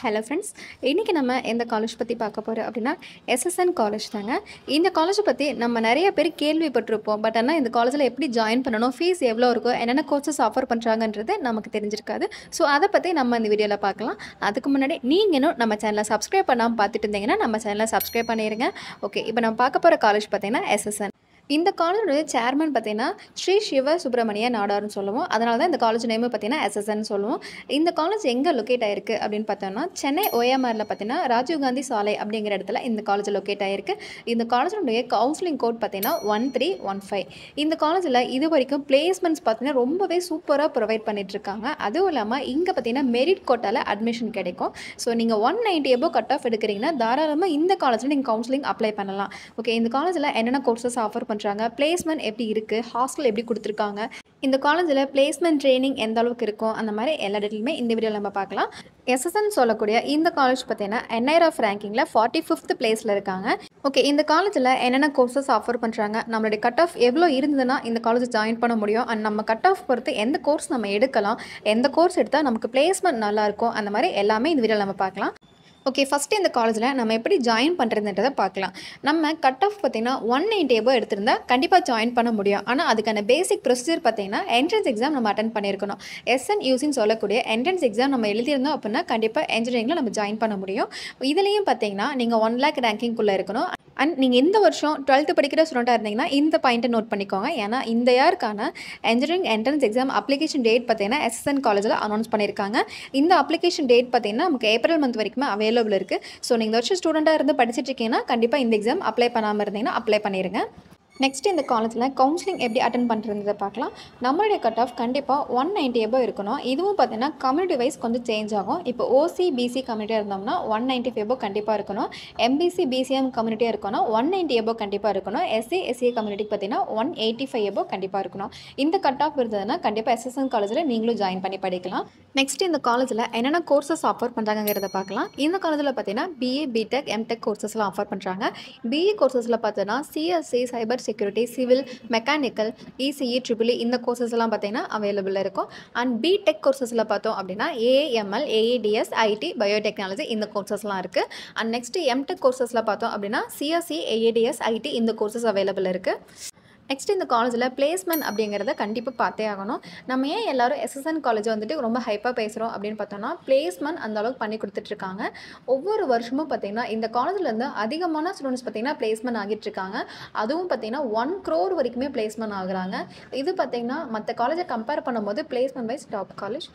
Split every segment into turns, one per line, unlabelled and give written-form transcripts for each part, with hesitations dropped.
Hello friends, இன்றைக்கி நம்ம எந்த காலேஜ் பற்றி பார்க்க போகிறோம் அப்படின்னா எஸ்எஸ்என் காலேஜ் தாங்க. இந்த காலேஜை பற்றி நம்ம நிறைய பேர் கேள்விப்பட்டிருப்போம். பட் ஆனால் இந்த காலேஜில் எப்படி ஜாயின் பண்ணணும், ஃபீஸ் எவ்வளோ இருக்கும், என்னென்ன கோர்சஸ் ஆஃபர் பண்ணுறாங்கன்றது நமக்கு தெரிஞ்சிருக்காது. ஸோ அதை பற்றி நம்ம இந்த வீடியோவில் பார்க்கலாம். அதுக்கு முன்னாடி நீங்கள் இன்னும் நம்ம சேனலை சப்ஸ்கிரைப் பண்ணாமல் பார்த்துட்டு இருந்தீங்கன்னா நம்ம சேனலை சப்ஸ்கிரைப் பண்ணிடுங்க. ஓகே, இப்போ நம்ம பார்க்க போகிற காலேஜ் பார்த்தீங்கன்னா எஸ்எஸ்என். இந்த காலேஜோட சேர்மன் பார்த்தீங்கன்னா ஸ்ரீ சிவ சுப்பிரமணிய நாடார்னு சொல்லுவோம். அதனால தான் இந்த காலேஜ் நேம் பார்த்தீங்கன்னா எஸ்எஸ்என் சொல்லுவோம். இந்த காலேஜ் எங்கே லொக்கேட் ஆகிருக்கு அப்படின்னு பார்த்தோம்னா சென்னை ஓஎம்ஆரில் பார்த்தீங்கன்னா ராஜீவ்காந்தி சாலை அப்படிங்கிற இடத்துல இந்த காலேஜ் லொக்கேட் ஆகிருக்கு. இந்த காலேஜோடைய கவுன்சிலிங் கோட் பார்த்தீங்கன்னா 1315. இந்த காலேஜில் இது வரைக்கும் பிளேஸ்மெண்ட்ஸ் பார்த்தீங்கன்னா ரொம்பவே சூப்பராக ப்ரொவைட் பண்ணிட்டுருக்காங்க. அதுவும் இல்லாமல் இங்கே பார்த்தீங்கன்னா மெரிட் கோட்டால் அட்மிஷன் கிடைக்கும். ஸோ நீங்கள் 190 எபோ கட் ஆஃப் எடுக்கிறீங்கன்னா தாராளமாக இந்த காலேஜில் நீங்கள் கவுன்சிலிங் அப்ளை பண்ணலாம். ஓகே, இந்த காலேஜில் என்னென்ன கோர்சஸ் ஆஃபர் பண்ணுறாங்க, பிளேஸ்மெண்ட் எப்படி இருக்குது, ஹாஸ்டல் எப்படி கொடுத்துருக்காங்க, இந்த காலேஜில் பிளேஸ்மெண்ட் ட்ரைனிங் எந்த அளவுக்கு இருக்கும், அந்த மாதிரி எல்லா டீட்டெயிலுமே இந்த வீடியோவில் நம்ம பார்க்கலாம். எஸ்எஸ்என் சொல்லக்கூடிய இந்த காலேஜ் பார்த்தீங்கன்னா NIRF ரேங்கிங்கில் 45th பிளேஸில் இருக்காங்க. ஓகே, இந்த காலேஜில் என்னென்ன கோர்சஸ் ஆஃபர் பண்ணுறாங்க, நம்மளுடைய கட் ஆஃப் எவ்வளோ இருந்ததுன்னா இந்த காலேஜ் ஜாயின் பண்ண முடியும், அண்ட் நம்ம கட் ஆஃப் பொறுத்து எந்த கோர்ஸ் நம்ம எடுக்கலாம், எந்த கோர்ஸ் எடுத்தால் நமக்கு பிளேஸ்மெண்ட் நல்லாயிருக்கும், அந்த மாதிரி எல்லாமே இந்த வீடியோவில் நம்ம பார்க்கலாம். ஓகே, ஃபஸ்ட்டு இந்த காலேஜில் நம்ம எப்படி ஜாயின் பண்ணுறதுன்றதை பார்க்கலாம். நம்ம கட் ஆஃப் பார்த்திங்கன்னா 190 எபோ எடுத்திருந்தால் கண்டிப்பாக ஜாயின் பண்ண முடியும். ஆனால் அதுக்கான பேசிக் ப்ரொசீஜர் பார்த்திங்கன்னா என்ட்ரன்ஸ் எக்ஸாம் நம்ம அட்டன் பண்ணியிருக்கணும். SNUCன்னு சொல்லக்கூடிய என்ட்ரன்ஸ் எக்ஸாம் நம்ம எழுதியிருந்தோம் அப்படின்னா கண்டிப்பாக இன்ஜினியரிங்கில் நம்ம ஜாயின் பண்ண முடியும். இதுலேயும் பார்த்திங்கன்னா நீங்கள் 1 lakh ரேங்கிங்குள்ளே இருக்கணும். அண்ட் நீங்கள் இந்த வருஷம் 12th படிக்கிற ஸ்டூடெண்ட்டாக இருந்தீங்கன்னா இந்த பாயிண்ட்டை நோட் பண்ணிக்கோங்க. ஏன்னா இந்த இயர்க்கான engineering entrance exam application date பார்த்தீங்கன்னா எஸ்எஸ்என் காலேஜில் அனௌன்ஸ் பண்ணியிருக்காங்க. இந்த அப்ளிகேஷன் டேட் பார்த்தீங்கன்னா நமக்கு ஏப்ரல் மந்த் வரைக்குமே அவைலபிள் இருக்குது. ஸோ நீங்கள் இந்த வருஷம் ஸ்டூடெண்ட்டாக இருந்து படிச்சுட்டு இருக்கீங்கன்னா கண்டிப்பாக இந்த எக்ஸாம் அப்ளை பண்ணாமல் இருந்தீங்கன்னா அப்ளை பண்ணிடுங்க. நெக்ஸ்ட் இந்த காலேஜில் கவுன்சிலிங் எப்படி அட்டன் பண்ணுறதை பார்க்கலாம். நம்மளுடைய கட் ஆஃப் கண்டிப்பாக 190 எபோ இருக்கணும். இதுவும் பார்த்தீங்கன்னா கம்யூனிட்டி வைஸ் கொஞ்சம் சேஞ்ச் ஆகும். இப்போ OC BC கம்யூனிட்டியாக இருந்தோம்னா 195 எபோ கண்டிப்பாக இருக்கணும். MBC BCM கம்யூனிட்டியாக இருக்கணும் 190 எபோ கண்டிப்பாக இருக்கணும். SC SCA கம்யூனிட்டிக்கு பார்த்தீங்கன்னா 185 எபோ கண்டிப்பாக இருக்கணும். இந்த கட் ஆஃப் இருந்ததுன்னா கண்டிப்பாக எஸ்எஸ்என் காலேஜில் நீங்களும் ஜாயின் பண்ணி படிக்கலாம். நெக்ஸ்ட் இந்த காலேஜில் என்னென்ன கோர்சஸ் ஆஃபர் பண்ணுறாங்கிறத பார்க்கலாம். இந்த காலேஜில் பார்த்தீங்கன்னா BA BTech MTech கோர்சஸ்லாம் ஆஃபர் பண்ணுறாங்க. BE கோர்சஸில் பார்த்தீங்கன்னா CSC cyber security, civil, mechanical, ECE, EEE இந்த கோர்சஸ் எல்லாம் பார்த்தீங்கன்னா அவைலபிள் இருக்கும். அண்ட் BTech கோர்சஸில் பார்த்தோம் அப்படின்னா AML, AADS, IT, பயோடெக்னாலஜி இந்த கோர்சஸ்லாம் இருக்குது. அண்ட் நெக்ஸ்ட் MTech கோர்சஸில் பார்த்தோம் அப்படின்னா CSE, AADS, IT இந்த கோர்சஸ் அவைலபிள் இருக்குது. நெக்ஸ்ட் இந்த காலேஜில் பிளேஸ்மெண்ட் அப்படிங்கிறத கண்டிப்பாக பார்த்தே ஆகணும். நம்ம ஏன் எல்லோரும் எஸ்எஸ்என் காலேஜ் வந்துட்டு ரொம்ப ஹைப்பாக பேசுகிறோம் அப்படின்னு பார்த்தோம்னா பிளேஸ்மெண்ட் அந்த அளவுக்கு பண்ணி கொடுத்துட்ருக்காங்க. ஒவ்வொரு வருஷமும் பார்த்திங்கன்னா இந்த காலேஜ்லேருந்து அதிகமான ஸ்டூடெண்ட்ஸ் பார்த்திங்கன்னா பிளேஸ்மெண்ட் ஆகிட்டு இருக்காங்க. அதுவும் பார்த்திங்கன்னா 1 crore வரைக்குமே பிளேஸ்மெண்ட் ஆகுறாங்க. இது பார்த்திங்கன்னா மற்ற காலேஜை கம்பேர் பண்ணும்போது placement wise top college.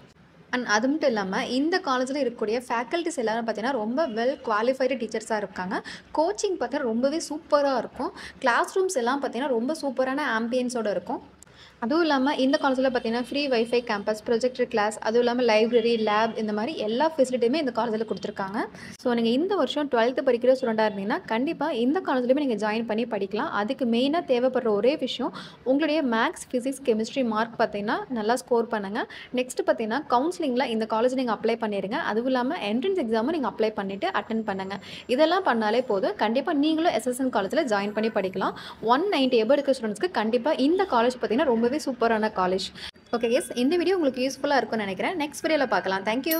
And அது மட்டும் இல்லாமல் இந்த காலேஜில் இருக்கக்கூடிய ஃபேக்கல்ட்டிஸ் எல்லோரும் பார்த்தீங்கன்னா ரொம்ப வெல் குவாலிஃபைடு டீச்சர்ஸாக இருக்காங்க. கோச்சிங் பார்த்தீங்கன்னா ரொம்பவே சூப்பராக இருக்கும். கிளாஸ் ரூம்ஸ் எல்லாம் பார்த்தீங்கன்னா ரொம்ப சூப்பரான ஆம்பியன்ஸோடு இருக்கும். அதுவும் இல்லாமல் இந்த காலேஜில் பார்த்தீங்கன்னா free WiFi campus, projector class, அதுவும் இல்லாமல் லைப்ரரி, லேப் இந்த மாதிரி எல்லா ஃபெசிலிட்டியுமே இந்த காலேஜில் கொடுத்துருக்காங்க. ஸோ நீங்கள் இந்த வருஷம் 12th படிக்கிற ஸ்டூடெண்ட்டாக இருந்தீங்கன்னா கண்டிப்பாக இந்த காலேஜ்லேயுமே நீங்கள் ஜாயின் பண்ணி படிக்கலாம். அதுக்கு மெயினாக தேவைப்படுற ஒரே விஷயம் உங்களுடைய மேக்ஸ், ஃபிசிக்ஸ், கெமிஸ்ட்ரி மார்க் பார்த்தீங்கன்னா நல்லா ஸ்கோர் பண்ணுங்கள். நெக்ஸ்ட் பார்த்தீங்கன்னா கவுன்சிலிங்கில் இந்த காலேஜ் நீங்கள் அப்ளை பண்ணிடுங்க. அதுவும் இல்லாமல் என்ட்ரன்ஸ் எக்ஸாமும் நீங்கள் அப்ளை பண்ணிவிட்டு அட்டன் பண்ணுங்கள். இதெல்லாம் பண்ணாலே போதும், கண்டிப்பாக நீங்களும் எஸ்எஸ்என் காலேஜில் ஜாயின் பண்ணி படிக்கலாம். 190 எபோ இருக்க ஸ்டூடெண்ட்ஸ்க்கு கண்டிப்பாக இந்த காலேஜ் பார்த்தீங்கன்னா ரொம்பவே சூப்பரான காலேஜ். ஓகே எஸ், இந்த வீடியோ உங்களுக்கு யூஸ்ஃபுல்லாக இருக்கும்னு நினைக்கிறேன். நெக்ஸ்ட் வீடியோவில் பார்க்கலாம். தேங்க்யூ.